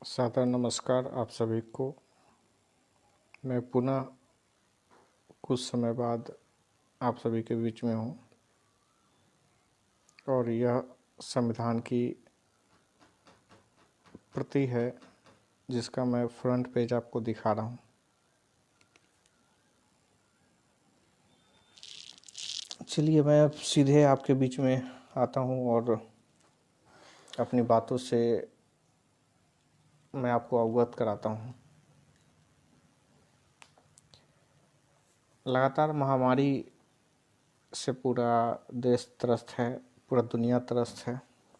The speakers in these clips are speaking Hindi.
सादर नमस्कार आप सभी को। मैं पुनः कुछ समय बाद आप सभी के बीच में हूँ और यह संविधान की प्रति है जिसका मैं फ्रंट पेज आपको दिखा रहा हूँ। चलिए मैं अब सीधे आपके बीच में आता हूँ और अपनी बातों से मैं आपको अवगत कराता हूँ। लगातार महामारी से पूरा देश त्रस्त है, पूरा दुनिया त्रस्त है,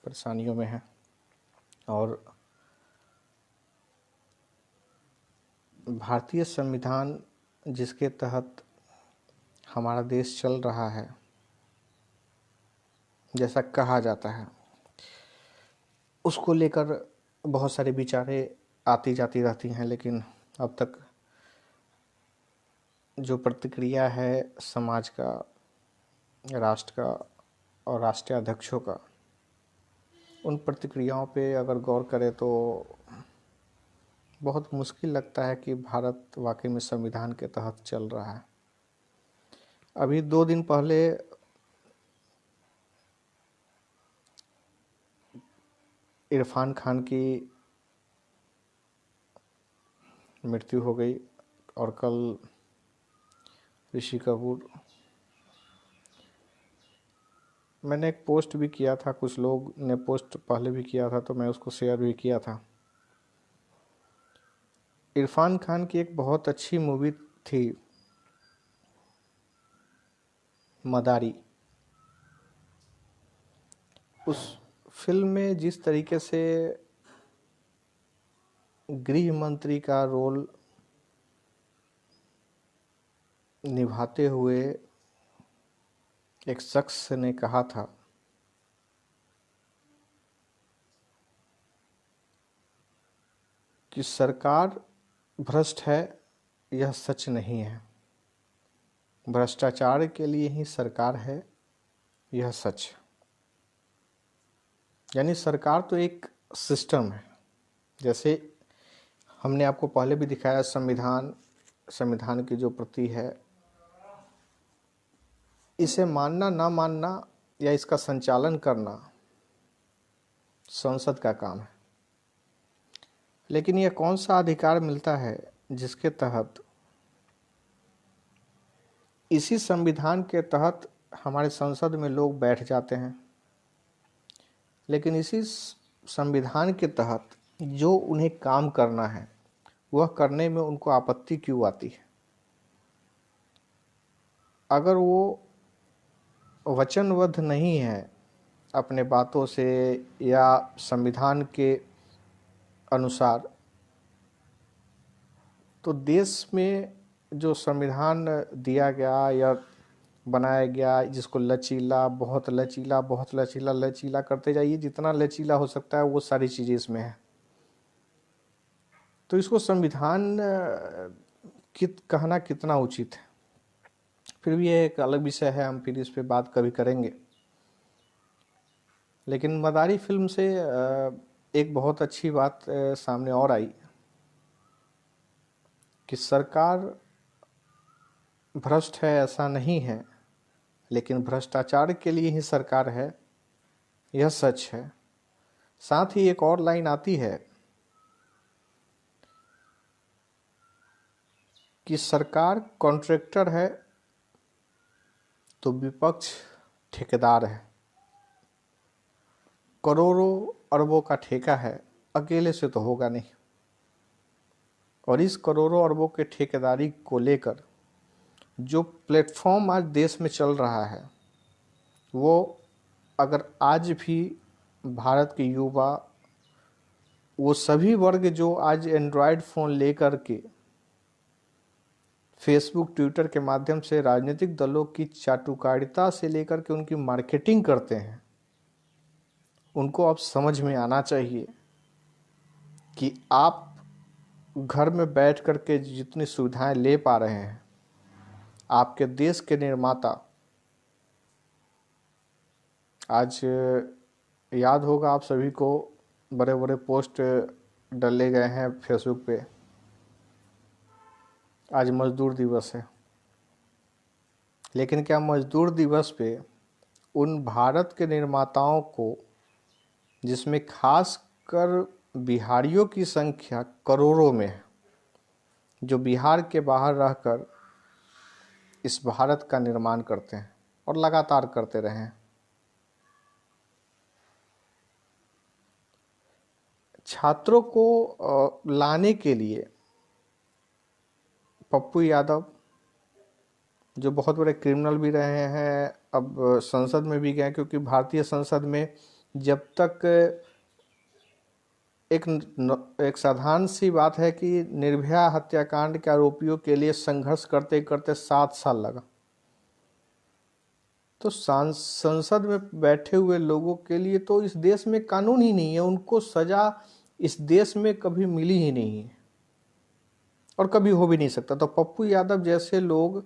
परेशानियों में है और भारतीय संविधान जिसके तहत हमारा देश चल रहा है, जैसा कहा जाता है, उसको लेकर बहुत सारे विचारें आती जाती रहती हैं, लेकिन अब तक जो प्रतिक्रिया है समाज का, राष्ट्र का और राष्ट्रीय अध्यक्षों का, उन प्रतिक्रियाओं पे अगर गौर करें तो बहुत मुश्किल लगता है कि भारत वाकई में संविधान के तहत चल रहा है। अभी 2 दिन पहले इरफान खान की मृत्यु हो गई और कल ऋषि कपूर। मैंने एक पोस्ट भी किया था, कुछ लोग ने पोस्ट पहले भी किया था तो मैं उसको शेयर भी किया था। इरफान खान की एक बहुत अच्छी मूवी थी मदारी। उस फिल्म में जिस तरीके से गृह मंत्री का रोल निभाते हुए एक शख्स ने कहा था कि सरकार भ्रष्ट है, यह सच नहीं है। भ्रष्टाचार के लिए ही सरकार है, यह सच। यानी सरकार तो एक सिस्टम है। जैसे हमने आपको पहले भी दिखाया, संविधान की जो प्रति है, इसे मानना ना मानना या इसका संचालन करना संसद का काम है। लेकिन यह कौन सा अधिकार मिलता है जिसके तहत इसी संविधान के तहत हमारे संसद में लोग बैठ जाते हैं, लेकिन इसी संविधान के तहत जो उन्हें काम करना है वह करने में उनको आपत्ति क्यों आती है? अगर वो वचनबद्ध नहीं है अपने बातों से या संविधान के अनुसार, तो देश में जो संविधान दिया गया या बनाया गया, जिसको लचीला, बहुत लचीला, बहुत लचीला, लचीला करते जाइए, जितना लचीला हो सकता है वो सारी चीज़ें इसमें है। तो इसको संविधान कहना कितना उचित है, फिर भी ये एक अलग विषय है, हम फिर इस पे बात कभी करेंगे। लेकिन मदारी फिल्म से एक बहुत अच्छी बात सामने और आई कि सरकार भ्रष्ट है ऐसा नहीं है, लेकिन भ्रष्टाचार के लिए ही सरकार है, यह सच है। साथ ही एक और लाइन आती है कि सरकार कॉन्ट्रैक्टर है तो विपक्ष ठेकेदार है। करोड़ों अरबों का ठेका है, अकेले से तो होगा नहीं। और इस करोड़ों अरबों के ठेकेदारी को लेकर जो प्लेटफॉर्म आज देश में चल रहा है, वो अगर आज भी भारत के युवा, वो सभी वर्ग जो आज एंड्रॉयड फ़ोन लेकर के फेसबुक, ट्विटर के माध्यम से राजनीतिक दलों की चाटुकारिता से लेकर के उनकी मार्केटिंग करते हैं, उनको अब समझ में आना चाहिए कि आप घर में बैठ कर के जितनी सुविधाएं ले पा रहे हैं, आपके देश के निर्माता, आज याद होगा आप सभी को, बड़े बड़े पोस्ट डाले गए हैं फेसबुक पे। आज मजदूर दिवस है, लेकिन क्या मजदूर दिवस पे उन भारत के निर्माताओं को, जिसमें खास कर बिहारियों की संख्या करोड़ों में है, जो बिहार के बाहर रहकर इस भारत का निर्माण करते हैं और लगातार करते रहे हैं, छात्रों को लाने के लिए पप्पू यादव, जो बहुत बड़े क्रिमिनल भी रहे हैं, अब संसद में भी गए, क्योंकि भारतीय संसद में जब तक एक साधारण सी बात है कि निर्भया हत्याकांड के आरोपियों के लिए संघर्ष करते करते 7 साल लगा, तो संसद में बैठे हुए लोगों के लिए तो इस देश में कानून ही नहीं है, उनको सजा इस देश में कभी मिली ही नहीं है और कभी हो भी नहीं सकता। तो पप्पू यादव जैसे लोग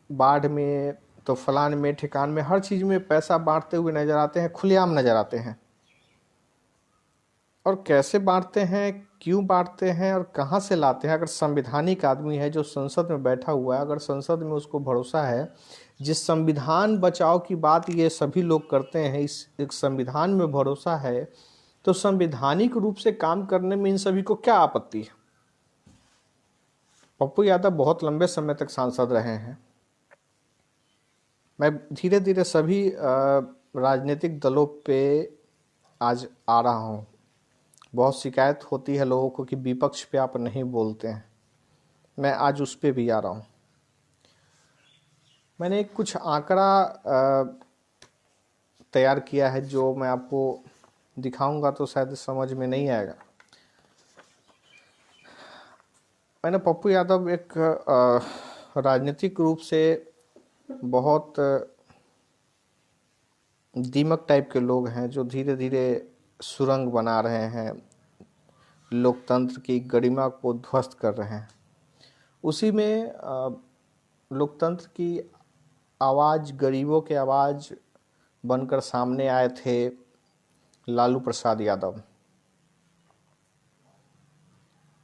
बाढ़ में तो फलान में ठिकान में हर चीज़ में पैसा बांटते हुए नजर आते हैं, खुलेआम नजर आते हैं। और कैसे बांटते हैं, क्यों बांटते हैं और कहाँ से लाते हैं? अगर संवैधानिक आदमी है जो संसद में बैठा हुआ है, अगर संसद में उसको भरोसा है, जिस संविधान बचाव की बात ये सभी लोग करते हैं, इस एक संविधान में भरोसा है, तो संवैधानिक रूप से काम करने में इन सभी को क्या आपत्ति है? पप्पू यादव बहुत लंबे समय तक सांसद रहे हैं। मैं धीरे धीरे सभी राजनीतिक दलों पे आज आ रहा हूँ। बहुत शिकायत होती है लोगों को कि विपक्ष पे आप नहीं बोलते हैं, मैं आज उस पे भी आ रहा हूँ। मैंने कुछ आंकड़ा तैयार किया है जो मैं आपको दिखाऊंगा तो शायद समझ में नहीं आएगा। मैंने पप्पू यादव एक राजनीतिक रूप से बहुत दीमक टाइप के लोग हैं जो धीरे धीरे सुरंग बना रहे हैं, लोकतंत्र की गरिमा को ध्वस्त कर रहे हैं। उसी में लोकतंत्र की आवाज़, गरीबों के आवाज़ बनकर सामने आए थे लालू प्रसाद यादव।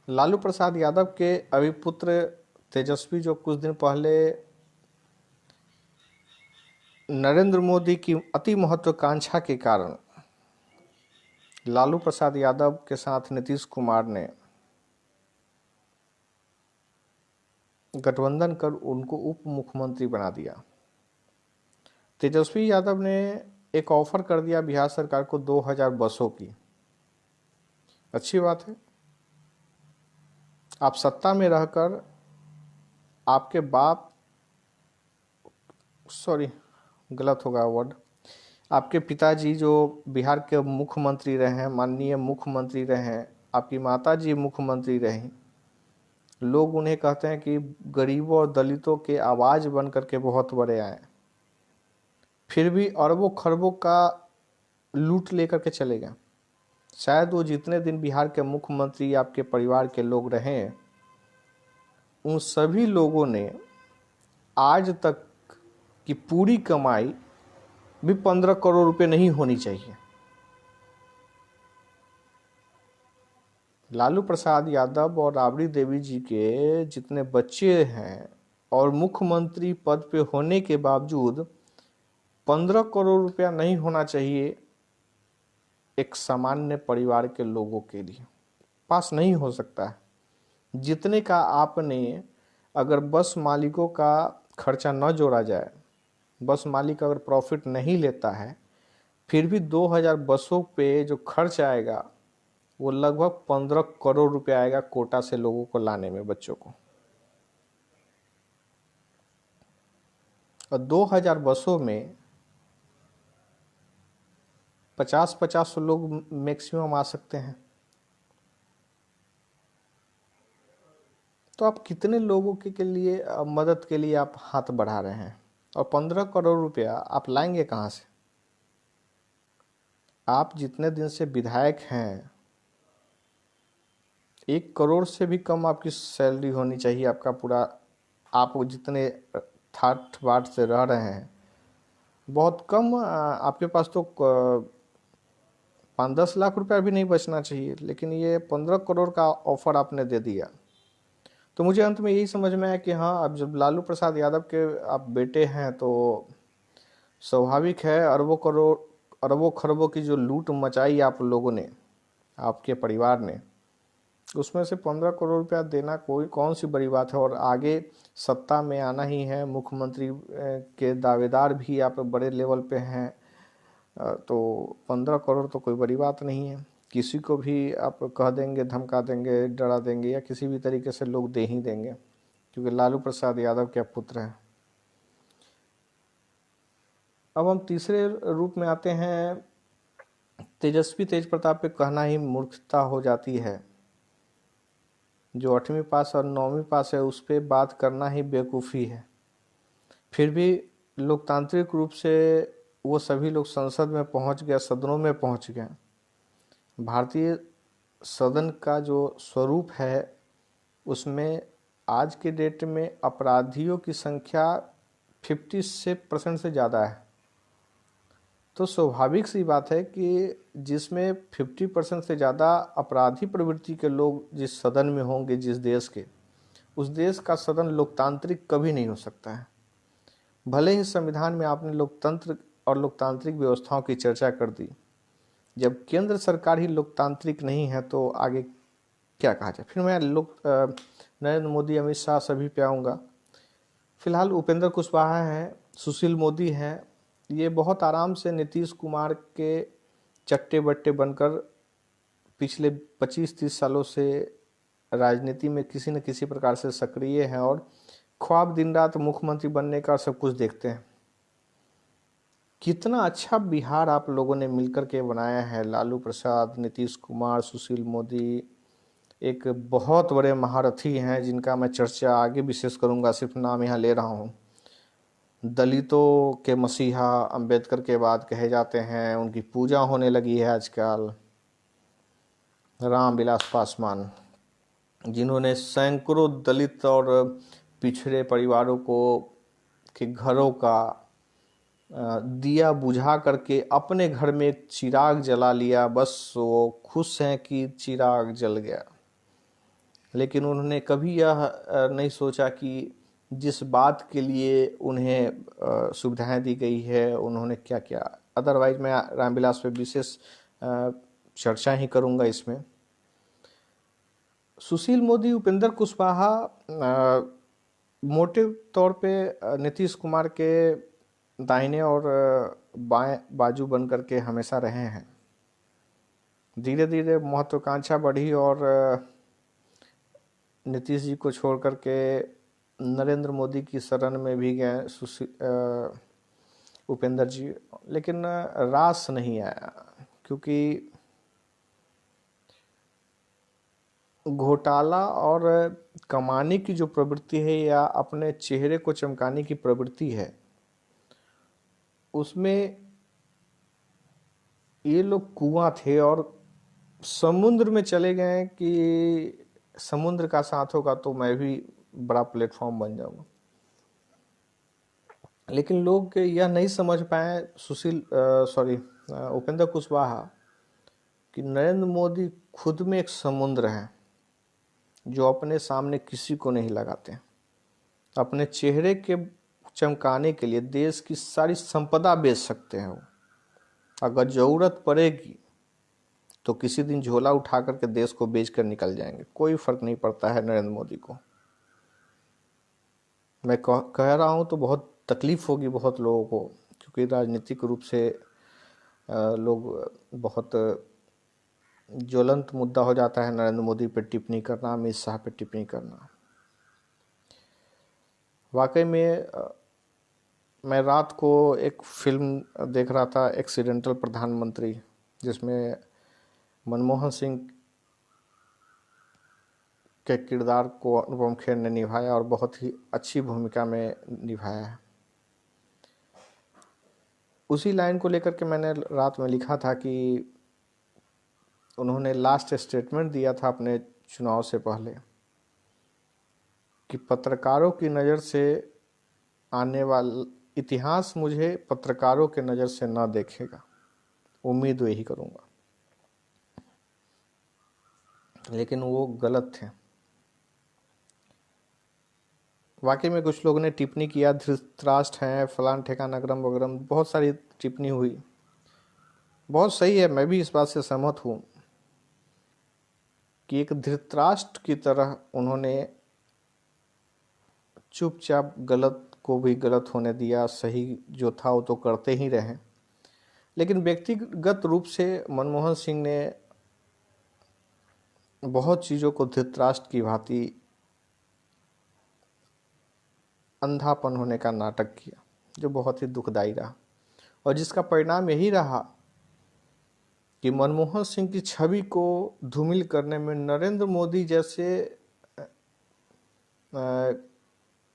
लालू प्रसाद यादव के अभिपुत्र तेजस्वी, जो कुछ दिन पहले नरेंद्र मोदी की अति महत्वाकांक्षा के कारण लालू प्रसाद यादव के साथ नीतीश कुमार ने गठबंधन कर उनको उप मुख्यमंत्री बना दिया। तेजस्वी यादव ने एक ऑफर कर दिया बिहार सरकार को 2000 बसों की। अच्छी बात है, आप सत्ता में रहकर आपके बाप, सॉरी गलत होगा वर्ड, आपके पिताजी जो बिहार के मुख्यमंत्री रहे हैं, माननीय मुख्यमंत्री रहे हैं, आपकी माताजी मुख्यमंत्री रहीं, लोग उन्हें कहते हैं कि गरीबों और दलितों के आवाज़ बन करके बहुत बड़े आए, फिर भी अरबों खरबों का लूट लेकर के चले गए। शायद वो जितने दिन बिहार के मुख्यमंत्री आपके परिवार के लोग रहे, उन सभी लोगों ने आज तक की पूरी कमाई भी 15 करोड़ रुपए नहीं होनी चाहिए। लालू प्रसाद यादव और राबड़ी देवी जी के जितने बच्चे हैं और मुख्यमंत्री पद पे होने के बावजूद 15 करोड़ रुपया नहीं होना चाहिए एक सामान्य परिवार के लोगों के लिए, पास नहीं हो सकता है। जितने का आपने, अगर बस मालिकों का खर्चा न जोड़ा जाए, बस मालिक अगर प्रॉफिट नहीं लेता है, फिर भी 2000 बसों पे जो खर्च आएगा वो लगभग 15 करोड़ रुपए आएगा कोटा से लोगों को लाने में, बच्चों को। और 2000 बसों में 50-50 लोग मैक्सिमम आ सकते हैं। तो आप कितने लोगों के लिए मदद के लिए आप हाथ बढ़ा रहे हैं? और 15 करोड़ रुपया आप लाएंगे कहाँ से? आप जितने दिन से विधायक हैं, 1 करोड़ से भी कम आपकी सैलरी होनी चाहिए। आपका पूरा, आप जितने ठाठ बाट से रह रहे हैं, बहुत कम आपके पास तो 5-10 लाख रुपया भी नहीं बचना चाहिए, लेकिन ये 15 करोड़ का ऑफर आपने दे दिया। तो मुझे अंत में यही समझ में आया कि हाँ, अब जब लालू प्रसाद यादव के आप बेटे हैं तो स्वाभाविक है अरबों खरबों की जो लूट मचाई आप लोगों ने, आपके परिवार ने, उसमें से 15 करोड़ रुपया देना कोई कौन सी बड़ी बात है। और आगे सत्ता में आना ही है, मुख्यमंत्री के दावेदार भी आप बड़े लेवल पे हैं, तो 15 करोड़ तो कोई बड़ी बात नहीं है। किसी को भी आप कह देंगे, धमका देंगे, डरा देंगे, या किसी भी तरीके से लोग दे ही देंगे, क्योंकि लालू प्रसाद यादव के पुत्र हैं। अब हम तीसरे रूप में आते हैं। तेजस्वी तेज प्रताप पे कहना ही मूर्खता हो जाती है। जो 8वीं पास और 9वीं पास है उस पर बात करना ही बेवकूफ़ी है। फिर भी लोकतांत्रिक रूप से वो सभी लोग संसद में पहुंच गए, सदनों में पहुंच गए। भारतीय सदन का जो स्वरूप है उसमें आज के डेट में अपराधियों की संख्या 50% से ज़्यादा है। तो स्वाभाविक सी बात है कि जिसमें 50% से ज़्यादा अपराधी प्रवृत्ति के लोग जिस सदन में होंगे, जिस देश के, उस देश का सदन लोकतांत्रिक कभी नहीं हो सकता है। भले ही संविधान में आपने लोकतंत्र और लोकतांत्रिक व्यवस्थाओं की चर्चा कर दी, जब केंद्र सरकार ही लोकतांत्रिक नहीं है तो आगे क्या कहा जाए। फिर मैं नरेंद्र मोदी, अमित शाह सभी पे आऊँगा। फिलहाल उपेंद्र कुशवाहा हैं, सुशील मोदी हैं, ये बहुत आराम से नीतीश कुमार के चट्टे बट्टे बनकर पिछले 25-30 सालों से राजनीति में किसी न किसी प्रकार से सक्रिय हैं और ख्वाब दिन रात मुख्यमंत्री बनने का सब कुछ देखते हैं। कितना अच्छा बिहार आप लोगों ने मिलकर के बनाया है। लालू प्रसाद, नीतीश कुमार, सुशील मोदी एक बहुत बड़े महारथी हैं जिनका मैं चर्चा आगे विशेष करूंगा, सिर्फ नाम यहाँ ले रहा हूँ। दलितों के मसीहा अंबेडकर के बाद कहे जाते हैं, उनकी पूजा होने लगी है आजकल। रामविलास पासवान, जिन्होंने सैकड़ों दलित और पिछड़े परिवारों को के घरों का दिया बुझा करके अपने घर में एक चिराग जला लिया। बस वो खुश हैं कि चिराग जल गया, लेकिन उन्होंने कभी यह नहीं सोचा कि जिस बात के लिए उन्हें सुविधाएं दी गई है उन्होंने क्या क्या। अदरवाइज मैं रामविलास पे विशेष चर्चा ही करूंगा इसमें। सुशील मोदी, उपेंद्र कुशवाहा मोटे तौर पे नीतीश कुमार के दाहिने और बाएं बाजू बन करके हमेशा रहे हैं। धीरे धीरे महत्वाकांक्षा बढ़ी और नीतीश जी को छोड़ करके नरेंद्र मोदी की शरण में भी गए उपेंद्र जी, लेकिन रास नहीं आया, क्योंकि घोटाला और कमाने की जो प्रवृत्ति है या अपने चेहरे को चमकाने की प्रवृत्ति है, उसमें ये लोग कुआं थे और समुद्र में चले गए कि समुद्र का साथ होगा तो मैं भी बड़ा प्लेटफॉर्म बन जाऊंगा। लेकिन लोग यह नहीं समझ पाए, उपेंद्र कुशवाहा, कि नरेंद्र मोदी खुद में एक समुद्र है जो अपने सामने किसी को नहीं लगाते। अपने चेहरे के चमकाने के लिए देश की सारी संपदा बेच सकते हैं वो। अगर जरूरत पड़ेगी तो किसी दिन झोला उठा करके देश को बेच कर निकल जाएंगे, कोई फर्क नहीं पड़ता है नरेंद्र मोदी को। मैं कह रहा हूँ तो बहुत तकलीफ होगी बहुत लोगों को, क्योंकि राजनीतिक रूप से लोग बहुत ज्वलंत मुद्दा हो जाता है नरेंद्र मोदी पे टिप्पणी करना, अमित शाह पे टिप्पणी करना। वाकई में मैं रात को एक फिल्म देख रहा था, एक्सीडेंटल प्रधानमंत्री, जिसमें मनमोहन सिंह के किरदार को अनुपम खेर ने निभाया और बहुत ही अच्छी भूमिका में निभाया है। उसी लाइन को लेकर के मैंने रात में लिखा था कि उन्होंने लास्ट स्टेटमेंट दिया था अपने चुनाव से पहले कि पत्रकारों की नज़र से आने वाला इतिहास मुझे पत्रकारों के नज़र से ना देखेगा, उम्मीद यही करूँगा। लेकिन वो गलत थे। वाकई में कुछ लोगों ने टिप्पणी किया धृतराष्ट्र हैं फलान ठेका नगरम वगैरह, बहुत सारी टिप्पणी हुई, बहुत सही है, मैं भी इस बात से सहमत हूँ कि एक धृतराष्ट्र की तरह उन्होंने चुपचाप गलत को भी गलत होने दिया, सही जो था वो तो करते ही रहे। लेकिन व्यक्तिगत रूप से मनमोहन सिंह ने बहुत चीज़ों को धृतराष्ट्र की भांति अंधापन होने का नाटक किया, जो बहुत ही दुखदायी रहा, और जिसका परिणाम यही रहा कि मनमोहन सिंह की छवि को धूमिल करने में नरेंद्र मोदी जैसे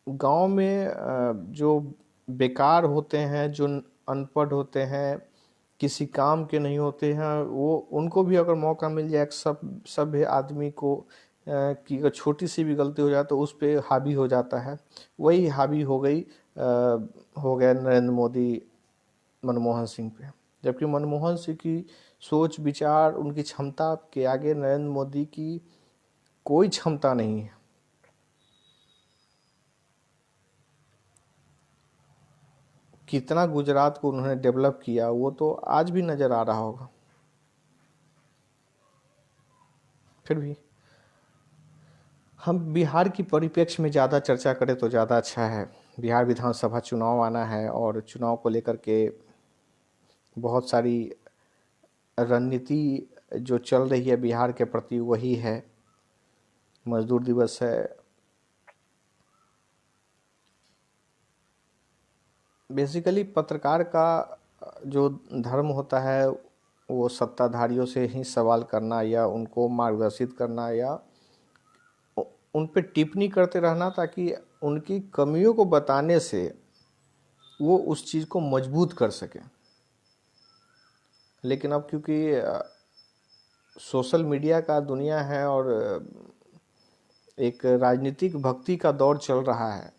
गांव में जो बेकार होते हैं, जो अनपढ़ होते हैं, किसी काम के नहीं होते हैं, वो उनको भी अगर मौका मिल जाए, सब सभ्य आदमी को कि अगर छोटी सी भी गलती हो जाए तो उस पर हावी हो जाता है, वही हावी हो गया नरेंद्र मोदी मनमोहन सिंह पे। जबकि मनमोहन सिंह की सोच विचार, उनकी क्षमता के आगे नरेंद्र मोदी की कोई क्षमता नहीं है। कितना गुजरात को उन्होंने डेवलप किया वो तो आज भी नज़र आ रहा होगा। फिर भी हम बिहार की परिप्रेक्ष्य में ज़्यादा चर्चा करें तो ज़्यादा अच्छा है। बिहार विधानसभा चुनाव आना है और चुनाव को लेकर के बहुत सारी रणनीति जो चल रही है बिहार के प्रति, वही है मजदूर दिवस है। बेसिकली पत्रकार का जो धर्म होता है वो सत्ताधारियों से ही सवाल करना या उनको मार्गदर्शित करना या उन पे टिप्पणी करते रहना, ताकि उनकी कमियों को बताने से वो उस चीज़ को मजबूत कर सके। लेकिन अब क्योंकि सोशल मीडिया का दुनिया है और एक राजनीतिक भक्ति का दौर चल रहा है,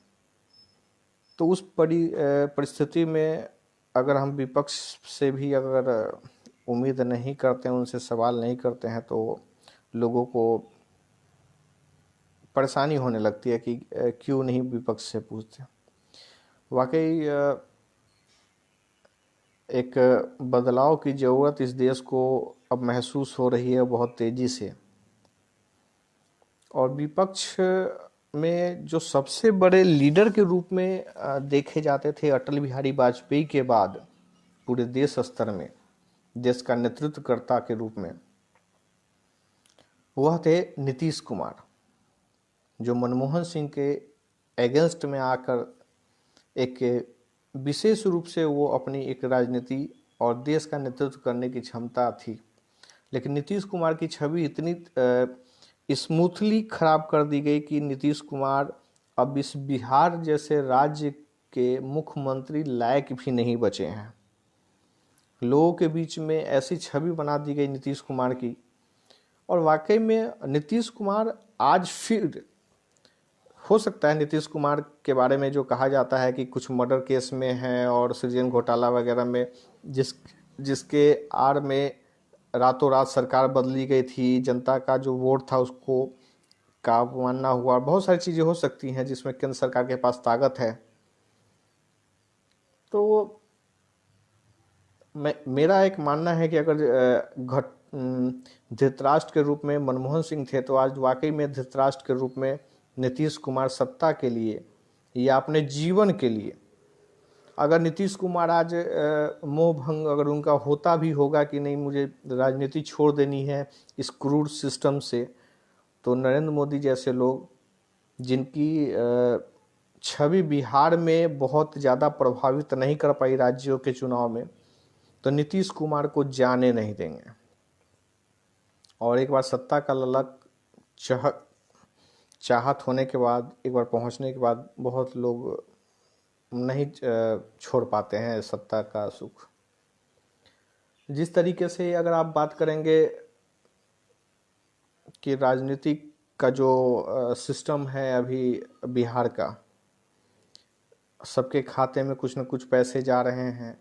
तो उस परिस्थिति में अगर हम विपक्ष से भी अगर उम्मीद नहीं करते हैं, उनसे सवाल नहीं करते हैं, तो लोगों को परेशानी होने लगती है कि क्यों नहीं विपक्ष से पूछते। वाकई एक बदलाव की ज़रूरत इस देश को अब महसूस हो रही है बहुत तेज़ी से। और विपक्ष में जो सबसे बड़े लीडर के रूप में देखे जाते थे अटल बिहारी वाजपेयी के बाद पूरे देश स्तर में, देश का नेतृत्वकर्ता के रूप में, वह थे नीतीश कुमार, जो मनमोहन सिंह के एगेंस्ट में आकर एक विशेष रूप से वो अपनी एक राजनीति और देश का नेतृत्व करने की क्षमता थी। लेकिन नीतीश कुमार की छवि इतनी स्मूथली खराब कर दी गई कि नीतीश कुमार अब इस बिहार जैसे राज्य के मुख्यमंत्री लायक भी नहीं बचे हैं। लोगों के बीच में ऐसी छवि बना दी गई नीतीश कुमार की। और वाकई में नीतीश कुमार आज फिर, हो सकता है नीतीश कुमार के बारे में जो कहा जाता है कि कुछ मर्डर केस में हैं और सृजन घोटाला वगैरह में जिसके आड़ में रातों रात सरकार बदली गई थी, जनता का जो वोट था उसको का अवमानना हुआ, बहुत सारी चीज़ें हो सकती हैं जिसमें केंद्र सरकार के पास ताकत है। तो मेरा एक मानना है कि अगर धृतराष्ट्र के रूप में मनमोहन सिंह थे, तो आज वाकई में धृतराष्ट्र के रूप में नीतीश कुमार सत्ता के लिए या अपने जीवन के लिए, अगर नीतीश कुमार आज मोह भंग अगर उनका होता भी होगा कि नहीं मुझे राजनीति छोड़ देनी है इस क्रूर सिस्टम से, तो नरेंद्र मोदी जैसे लोग जिनकी छवि बिहार में बहुत ज़्यादा प्रभावित नहीं कर पाई राज्यों के चुनाव में, तो नीतीश कुमार को जाने नहीं देंगे। और एक बार सत्ता का ललक चाहत होने के बाद, एक बार पहुंचने के बाद, बहुत लोग नहीं छोड़ पाते हैं सत्ता का सुख। जिस तरीके से अगर आप बात करेंगे कि राजनीतिक का जो सिस्टम है अभी बिहार का, सबके खाते में कुछ न कुछ पैसे जा रहे हैं,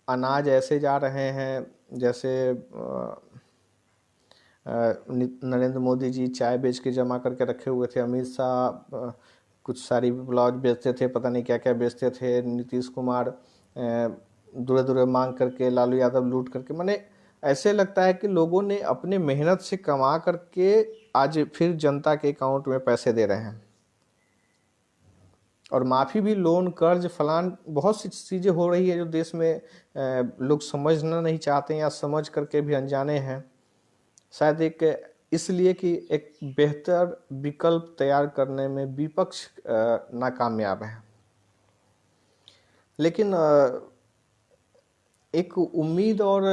अनाज ऐसे जा रहे हैं जैसे नरेंद्र मोदी जी चाय बेच के जमा करके रखे हुए थे, अमित शाह कुछ सारी ब्लाउज बेचते थे, पता नहीं क्या क्या बेचते थे, नीतीश कुमार दूर दूर मांग करके, लालू यादव लूट करके। मैंने ऐसे लगता है कि लोगों ने अपने मेहनत से कमा करके आज फिर जनता के अकाउंट में पैसे दे रहे हैं। और माफ़ी भी, लोन, कर्ज, फलान, बहुत सी चीज़ें हो रही है जो देश में लोग समझना नहीं चाहते हैं या समझ करके भी अनजाने हैं। शायद एक इसलिए कि एक बेहतर विकल्प तैयार करने में विपक्ष नाकामयाब है। लेकिन एक उम्मीद और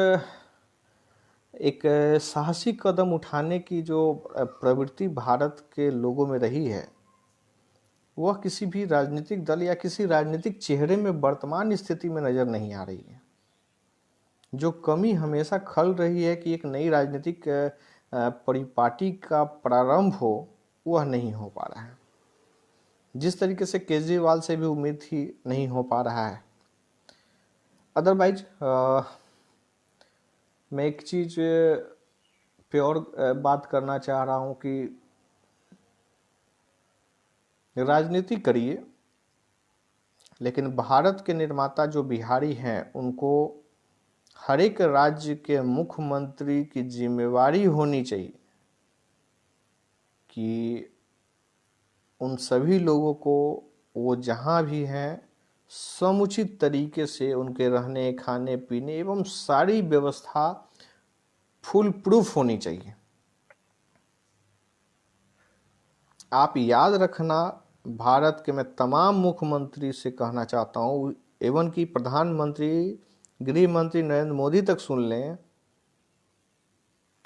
एक साहसी कदम उठाने की जो प्रवृत्ति भारत के लोगों में रही है, वह किसी भी राजनीतिक दल या किसी राजनीतिक चेहरे में वर्तमान स्थिति में नज़र नहीं आ रही है। जो कमी हमेशा खल रही है कि एक नई राजनीतिक परिपाटी का प्रारंभ हो, वह नहीं हो पा रहा है। जिस तरीके से केजरीवाल से भी उम्मीद थी, नहीं हो पा रहा है। अदरवाइज मैं एक चीज़ पे और बात करना चाह रहा हूँ कि राजनीति करिए, लेकिन भारत के निर्माता जो बिहारी हैं, उनको हर एक राज्य के मुख्यमंत्री की जिम्मेवारी होनी चाहिए कि उन सभी लोगों को, वो जहाँ भी हैं, समुचित तरीके से उनके रहने, खाने, पीने एवं सारी व्यवस्था फुल प्रूफ होनी चाहिए। आप याद रखना, भारत के मैं तमाम मुख्यमंत्री से कहना चाहता हूँ, एवं कि प्रधानमंत्री, गृह मंत्री नरेंद्र मोदी तक सुन लें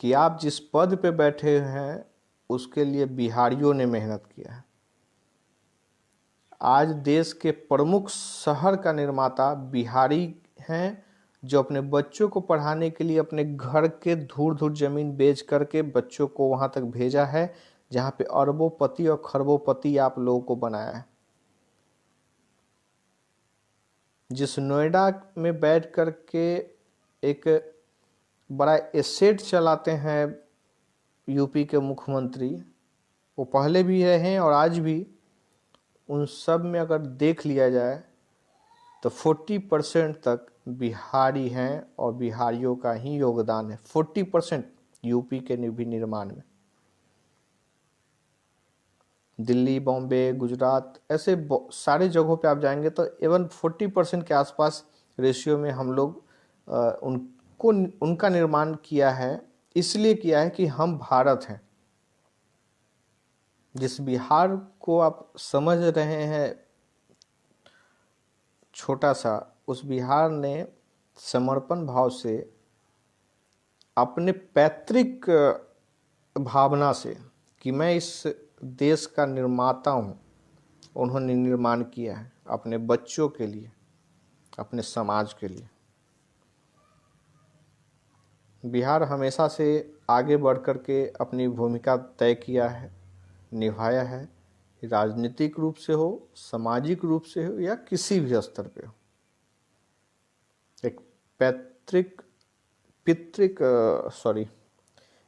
कि आप जिस पद पे बैठे हैं उसके लिए बिहारियों ने मेहनत किया है। आज देश के प्रमुख शहर का निर्माता बिहारी हैं, जो अपने बच्चों को पढ़ाने के लिए अपने घर के धूर धूर जमीन बेच करके बच्चों को वहां तक भेजा है, जहां पे अरबोपति और खरबोपति आप लोगों को बनाया है। जिस नोएडा में बैठ करके एक बड़ा एसेट चलाते हैं यूपी के मुख्यमंत्री, वो पहले भी हैं और आज भी, उन सब में अगर देख लिया जाए तो 40% तक बिहारी हैं और बिहारियों का ही योगदान है। 40% यूपी के भी निर्माण में। दिल्ली, बॉम्बे, गुजरात, ऐसे सारे जगहों पे आप जाएंगे तो एवन 40% के आसपास रेशियो में हम लोग उनको, उनका निर्माण किया है। इसलिए किया है कि हम भारत हैं। जिस बिहार को आप समझ रहे हैं छोटा सा, उस बिहार ने समर्पण भाव से, अपने पैतृक भावना से कि मैं इस देश का निर्माता हूँ, उन्होंने निर्माण किया है अपने बच्चों के लिए, अपने समाज के लिए। बिहार हमेशा से आगे बढ़ कर के अपनी भूमिका तय किया है, निभाया है, राजनीतिक रूप से हो, सामाजिक रूप से हो, या किसी भी स्तर पे हो। एक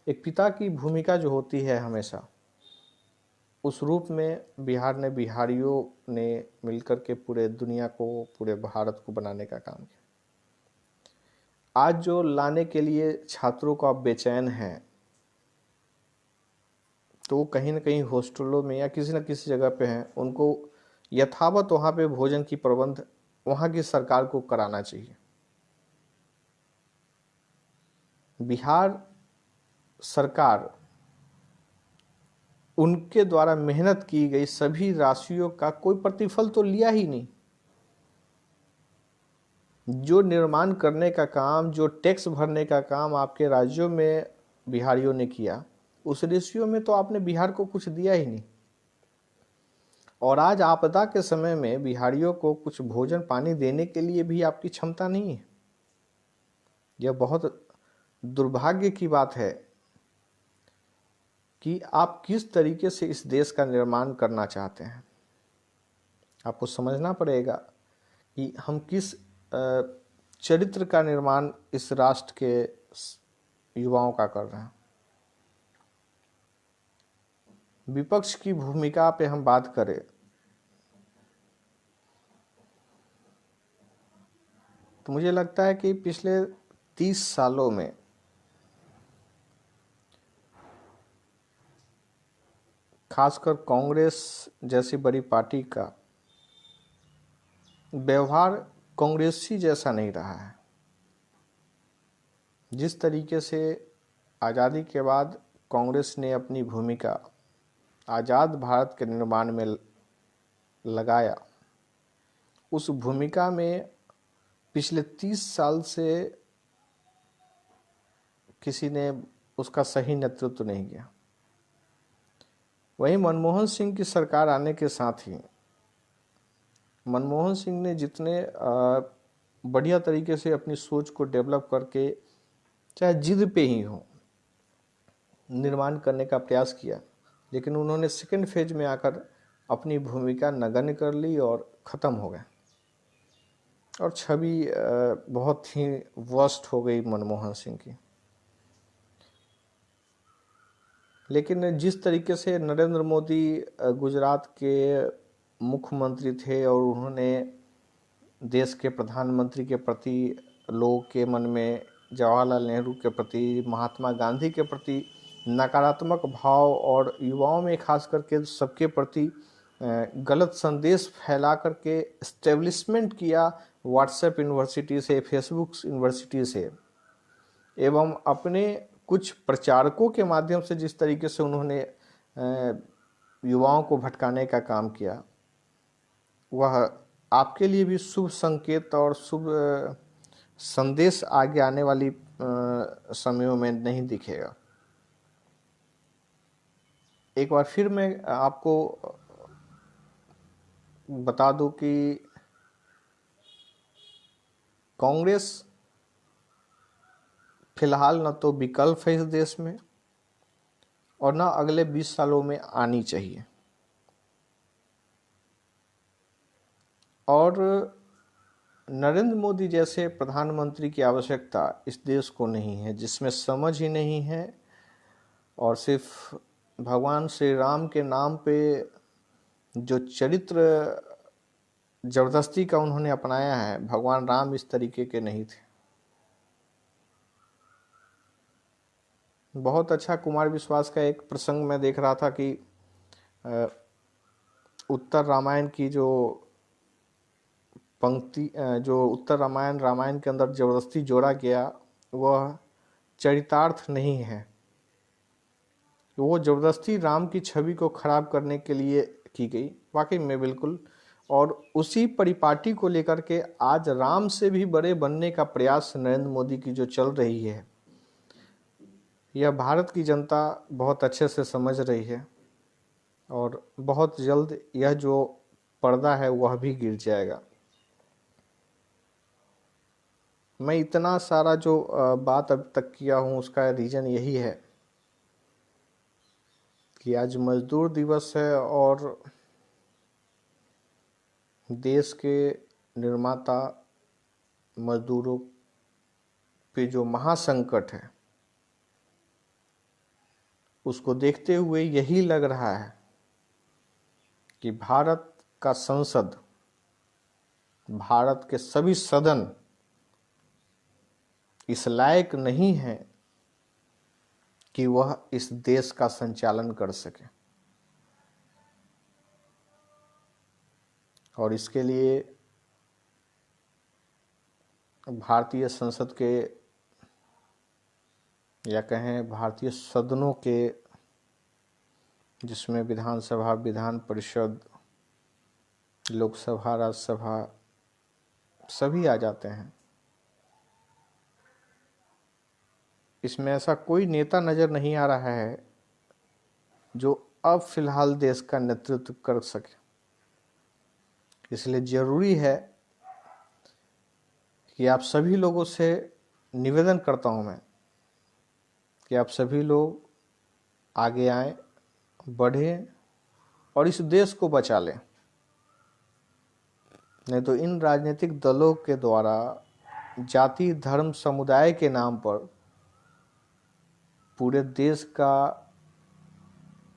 एक पिता की भूमिका जो होती है हमेशा, उस रूप में बिहार ने, बिहारियों ने मिलकर के पूरे दुनिया को, पूरे भारत को बनाने का काम किया। आज जो लाने के लिए छात्रों को आप बेचैन हैं, तो वो कहीं ना कहीं हॉस्टलों में या किसी न किसी जगह पे हैं। उनको यथावत वहाँ पे भोजन की प्रबंध वहाँ की सरकार को कराना चाहिए। बिहार सरकार उनके द्वारा मेहनत की गई सभी राशियों का कोई प्रतिफल तो लिया ही नहीं। जो निर्माण करने का काम, जो टैक्स भरने का काम आपके राज्यों में बिहारियों ने किया, उस रेशियो में तो आपने बिहार को कुछ दिया ही नहीं। और आज आपदा के समय में बिहारियों को कुछ भोजन पानी देने के लिए भी आपकी क्षमता नहीं है। यह बहुत दुर्भाग्य की बात है कि आप किस तरीके से इस देश का निर्माण करना चाहते हैं। आपको समझना पड़ेगा कि हम किस चरित्र का निर्माण इस राष्ट्र के युवाओं का कर रहे हैं। विपक्ष की भूमिका पे हम बात करें तो मुझे लगता है कि पिछले 30 सालों में खासकर कांग्रेस जैसी बड़ी पार्टी का व्यवहार कांग्रेसी जैसा नहीं रहा है। जिस तरीके से आज़ादी के बाद कांग्रेस ने अपनी भूमिका आज़ाद भारत के निर्माण में लगाया, उस भूमिका में पिछले 30 साल से किसी ने उसका सही नेतृत्व नहीं किया। वहीं मनमोहन सिंह की सरकार आने के साथ ही मनमोहन सिंह ने जितने बढ़िया तरीके से अपनी सोच को डेवलप करके, चाहे जिद पे ही हो, निर्माण करने का प्रयास किया, लेकिन उन्होंने सेकेंड फेज में आकर अपनी भूमिका नगण्य कर ली और ख़त्म हो गए और छवि बहुत ही वर्स्ट हो गई मनमोहन सिंह की। लेकिन जिस तरीके से नरेंद्र मोदी गुजरात के मुख्यमंत्री थे और उन्होंने देश के प्रधानमंत्री के प्रति लोगों के मन में जवाहरलाल नेहरू के प्रति, महात्मा गांधी के प्रति नकारात्मक भाव और युवाओं में खास करके सबके प्रति गलत संदेश फैला करके एस्टेब्लिशमेंट किया व्हाट्सएप यूनिवर्सिटी से, फेसबुक यूनिवर्सिटी से, एवं अपने कुछ प्रचारकों के माध्यम से जिस तरीके से उन्होंने युवाओं को भटकाने का काम किया, वह आपके लिए भी शुभ संकेत और शुभ संदेश आगे आने वाली समयों में नहीं दिखेगा। एक बार फिर मैं आपको बता दूं कि कांग्रेस फिलहाल न तो विकल्प है इस देश में और न अगले 20 सालों में आनी चाहिए। और नरेंद्र मोदी जैसे प्रधानमंत्री की आवश्यकता इस देश को नहीं है, जिसमें समझ ही नहीं है और सिर्फ भगवान श्री राम के नाम पे जो चरित्र जबरदस्ती का उन्होंने अपनाया है, भगवान राम इस तरीके के नहीं थे। बहुत अच्छा कुमार विश्वास का एक प्रसंग मैं देख रहा था कि उत्तर रामायण की जो पंक्ति, जो उत्तर रामायण के अंदर जबरदस्ती जोड़ा गया, वह चरितार्थ नहीं है। वो जबरदस्ती राम की छवि को खराब करने के लिए की गई, वाकई में बिल्कुल। और उसी परिपाटी को लेकर के आज राम से भी बड़े बनने का प्रयास नरेंद्र मोदी की जो चल रही है, यह भारत की जनता बहुत अच्छे से समझ रही है और बहुत जल्द यह जो पर्दा है वह भी गिर जाएगा। मैं इतना सारा जो बात अब तक किया हूँ उसका रीज़न यही है कि आज मजदूर दिवस है और देश के निर्माता मजदूरों पे जो महासंकट है, उसको देखते हुए यही लग रहा है कि भारत का संसद, भारत के सभी सदन इस लायक नहीं है कि वह इस देश का संचालन कर सके। और इसके लिए भारतीय संसद के, या कहें भारतीय सदनों के, जिसमें विधानसभा, विधान परिषद, लोकसभा, राज्यसभा सभी आ जाते हैं, इसमें ऐसा कोई नेता नज़र नहीं आ रहा है जो अब फिलहाल देश का नेतृत्व कर सके। इसलिए ज़रूरी है कि आप सभी लोगों से निवेदन करता हूं मैं कि आप सभी लोग आगे आएं, बढ़ें और इस देश को बचा लें। नहीं तो इन राजनीतिक दलों के द्वारा जाति, धर्म, समुदाय के नाम पर पूरे देश का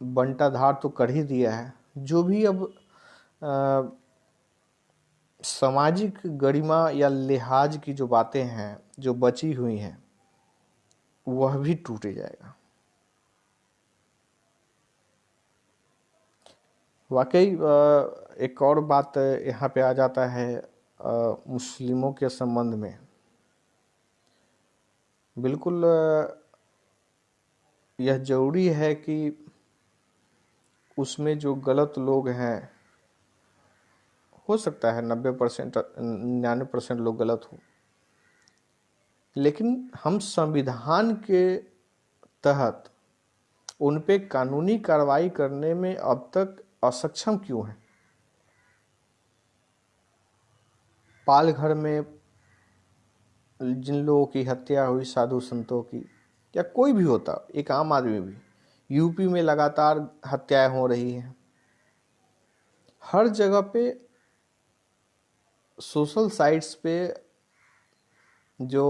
बंटाधार तो कर ही दिया है। जो भी अब अ, सामाजिक गरिमा या लिहाज की जो बातें हैं जो बची हुई हैं वह भी टूट जाएगा। वाकई एक और बात यहाँ पे आ जाता है मुस्लिमों के संबंध में। बिल्कुल यह जरूरी है कि उसमें जो गलत लोग हैं, हो सकता है 90% 99% लोग गलत हो, लेकिन हम संविधान के तहत उन पे कानूनी कार्रवाई करने में अब तक असक्षम क्यों हैं? पालघर में जिन लोगों की हत्या हुई, साधु संतों की, या कोई भी होता, एक आम आदमी भी, यूपी में लगातार हत्याएं हो रही हैं। हर जगह पे सोशल साइट्स पे जो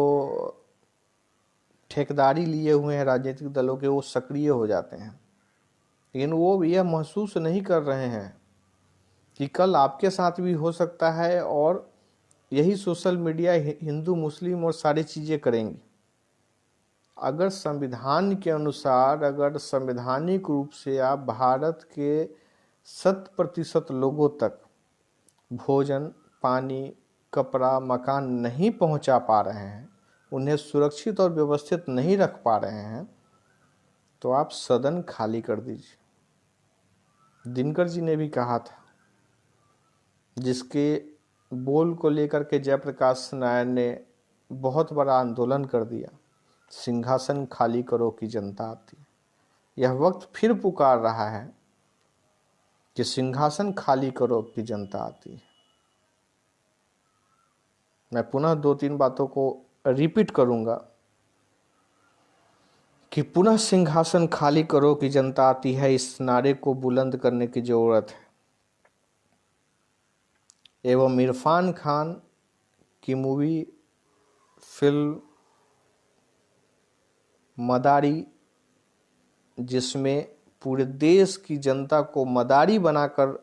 ठेकेदारी लिए हुए हैं राजनीतिक दलों के, वो सक्रिय हो जाते हैं, लेकिन वो यह महसूस नहीं कर रहे हैं कि कल आपके साथ भी हो सकता है, और यही सोशल मीडिया हिंदू मुस्लिम और सारी चीज़ें करेंगी। अगर संविधान के अनुसार, अगर संवैधानिक रूप से आप भारत के 100% लोगों तक भोजन, पानी, कपड़ा, मकान नहीं पहुंचा पा रहे हैं, उन्हें सुरक्षित और व्यवस्थित नहीं रख पा रहे हैं, तो आप सदन खाली कर दीजिए। दिनकर जी ने भी कहा था, जिसके बोल को लेकर के जयप्रकाश नारायण ने बहुत बड़ा आंदोलन कर दिया, सिंहासन खाली करो कि जनता आती है। यह वक्त फिर पुकार रहा है कि सिंहासन खाली करो कि जनता आती है। मैं पुनः 2-3 बातों को रिपीट करूंगा कि पुनः सिंहासन खाली करो कि जनता आती है, इस नारे को बुलंद करने की जरूरत है। एवं इरफान खान की मूवी, फिल्म मदारी, जिसमें पूरे देश की जनता को मदारी बनाकर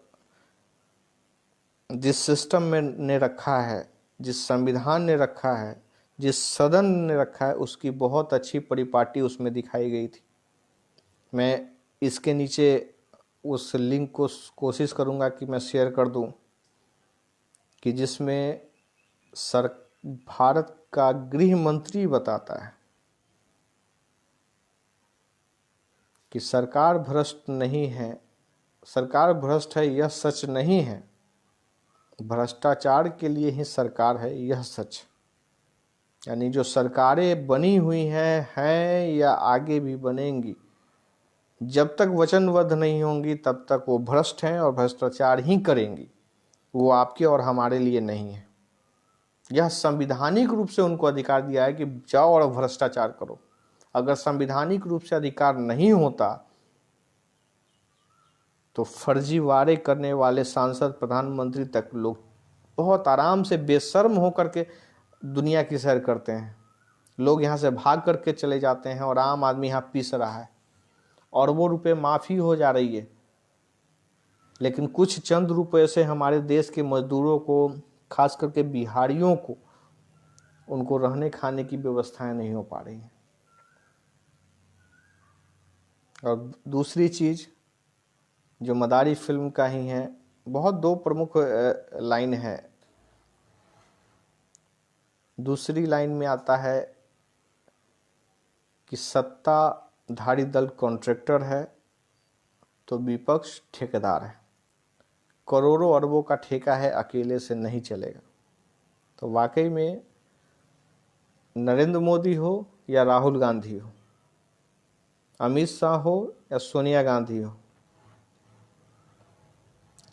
जिस सिस्टम में ने रखा है, जिस संविधान ने रखा है, जिस सदन ने रखा है, उसकी बहुत अच्छी परिपाटी उसमें दिखाई गई थी। मैं इसके नीचे उस लिंक को कोशिश करूंगा कि मैं शेयर कर दूं, कि जिसमें भारत का गृह मंत्री बताता है कि सरकार भ्रष्ट नहीं है, सरकार भ्रष्ट है यह सच नहीं है, भ्रष्टाचार के लिए ही सरकार है यह सच। यानी जो सरकारें बनी हुई हैं या आगे भी बनेंगी, जब तक वचनबद्ध नहीं होंगी तब तक वो भ्रष्ट हैं और भ्रष्टाचार ही करेंगी। वो आपके और हमारे लिए नहीं है। यह संवैधानिक रूप से उनको अधिकार दिया है कि जाओ और भ्रष्टाचार करो। अगर संवैधानिक रूप से अधिकार नहीं होता तो फर्जीवाड़े करने वाले सांसद, प्रधानमंत्री तक लोग बहुत आराम से बेशर्म होकर के दुनिया की सैर करते हैं। लोग यहाँ से भाग करके चले जाते हैं और आम आदमी यहाँ पीस रहा है और वो रुपए माफ़ी हो जा रही है। लेकिन कुछ चंद रुपए से हमारे देश के मजदूरों को, खास करके बिहारियों को, उनको रहने खाने की व्यवस्थाएं नहीं हो पा रही हैं। और दूसरी चीज़ जो मदारी फिल्म का ही है, बहुत 2 प्रमुख लाइन है। दूसरी लाइन में आता है कि सत्ताधारी दल कॉन्ट्रैक्टर है तो विपक्ष ठेकेदार है, करोड़ों अरबों का ठेका है, अकेले से नहीं चलेगा। तो वाकई में नरेंद्र मोदी हो या राहुल गांधी हो, अमित शाह हो या सोनिया गांधी हो,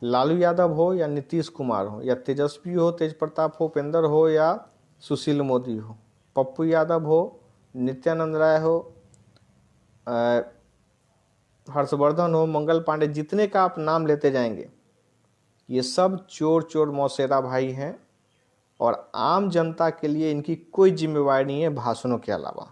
लालू यादव हो या नीतीश कुमार हो, या तेजस्वी हो, तेज प्रताप हो, उपेंद्र हो, या सुशील मोदी हो, पप्पू यादव हो, नित्यानंद राय हो, हर्षवर्धन हो, मंगल पांडे, जितने का आप नाम लेते जाएंगे, ये सब चोर चोर मौसेरा भाई हैं और आम जनता के लिए इनकी कोई जिम्मेवारी नहीं है भाषणों के अलावा।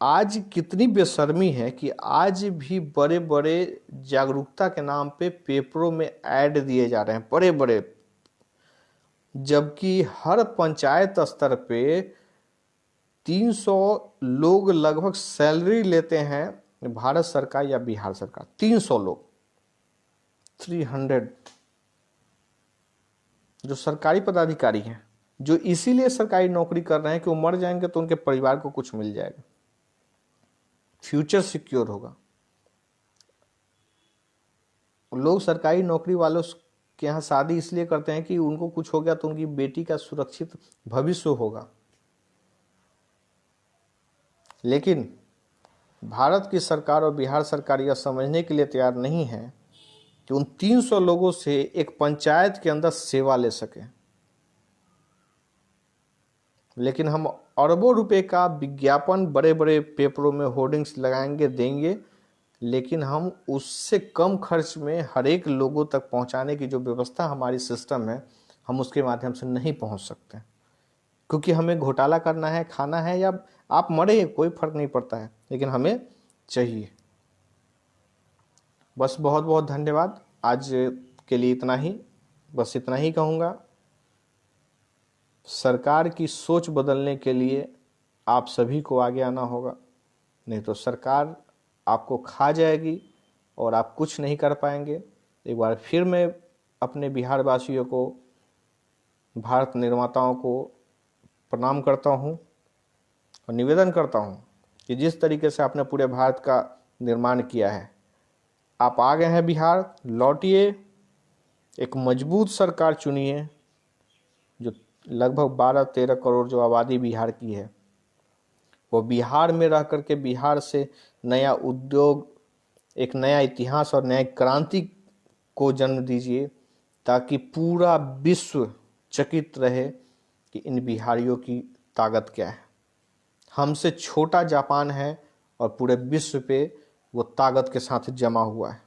आज कितनी बेशर्मी है कि आज भी बड़े बड़े जागरूकता के नाम पे पेपरों में ऐड दिए जा रहे हैं, बड़े बड़े, जबकि हर पंचायत स्तर पे 300 लोग लगभग सैलरी लेते हैं भारत सरकार या बिहार सरकार। 300 लोग, 300 जो सरकारी पदाधिकारी हैं, जो इसीलिए सरकारी नौकरी कर रहे हैं कि वो मर जाएंगे तो उनके परिवार को कुछ मिल जाएगा, फ्यूचर सिक्योर होगा। लोग सरकारी नौकरी वालों के यहाँ शादी इसलिए करते हैं कि उनको कुछ हो गया तो उनकी बेटी का सुरक्षित भविष्य होगा। लेकिन भारत की सरकार और बिहार सरकार यह समझने के लिए तैयार नहीं है कि उन 300 लोगों से एक पंचायत के अंदर सेवा ले सके। लेकिन हम अरबों रुपए का विज्ञापन बड़े बड़े पेपरों में होर्डिंग्स लगाएंगे, देंगे, लेकिन हम उससे कम खर्च में हर एक लोगों तक पहुंचाने की जो व्यवस्था हमारी सिस्टम है, हम उसके माध्यम से नहीं पहुंच सकते, क्योंकि हमें घोटाला करना है, खाना है, या आप मरे कोई फर्क नहीं पड़ता है, लेकिन हमें चाहिए। बस बहुत बहुत धन्यवाद। आज के लिए इतना ही, बस इतना ही कहूँगा। सरकार की सोच बदलने के लिए आप सभी को आगे आना होगा, नहीं तो सरकार आपको खा जाएगी और आप कुछ नहीं कर पाएंगे। एक बार फिर मैं अपने बिहार वासियों को, भारत निर्माताओं को प्रणाम करता हूं और निवेदन करता हूं कि जिस तरीके से आपने पूरे भारत का निर्माण किया है, आप आ गए हैं बिहार, लौटिए, एक मजबूत सरकार चुनिए जो लगभग 12-13 करोड़ जो आबादी बिहार की है, वो बिहार में रह करके बिहार से नया उद्योग, एक नया इतिहास और नई क्रांति को जन्म दीजिए, ताकि पूरा विश्व चकित रहे कि इन बिहारियों की ताकत क्या है। हमसे छोटा जापान है और पूरे विश्व पे वो ताकत के साथ जमा हुआ है।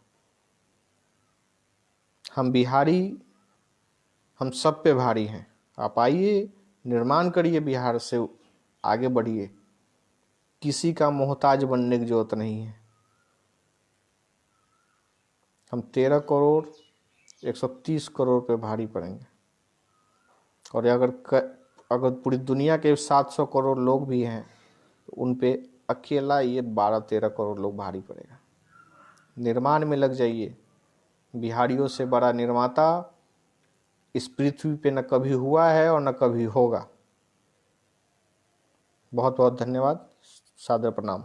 हम बिहारी, हम सब पे भारी हैं। आप आइए, निर्माण करिए, बिहार से आगे बढ़िए, किसी का मोहताज बनने की जरूरत नहीं है। हम 13 करोड़ 130 करोड़ पे भारी पड़ेंगे, और अगर पूरी दुनिया के 700 करोड़ लोग भी हैं तो उन पे अकेला ये 12-13 करोड़ लोग भारी पड़ेगा। निर्माण में लग जाइए, बिहारियों से बड़ा निर्माता इस पृथ्वी पे न कभी हुआ है और न कभी होगा। बहुत बहुत धन्यवाद, सादर प्रणाम।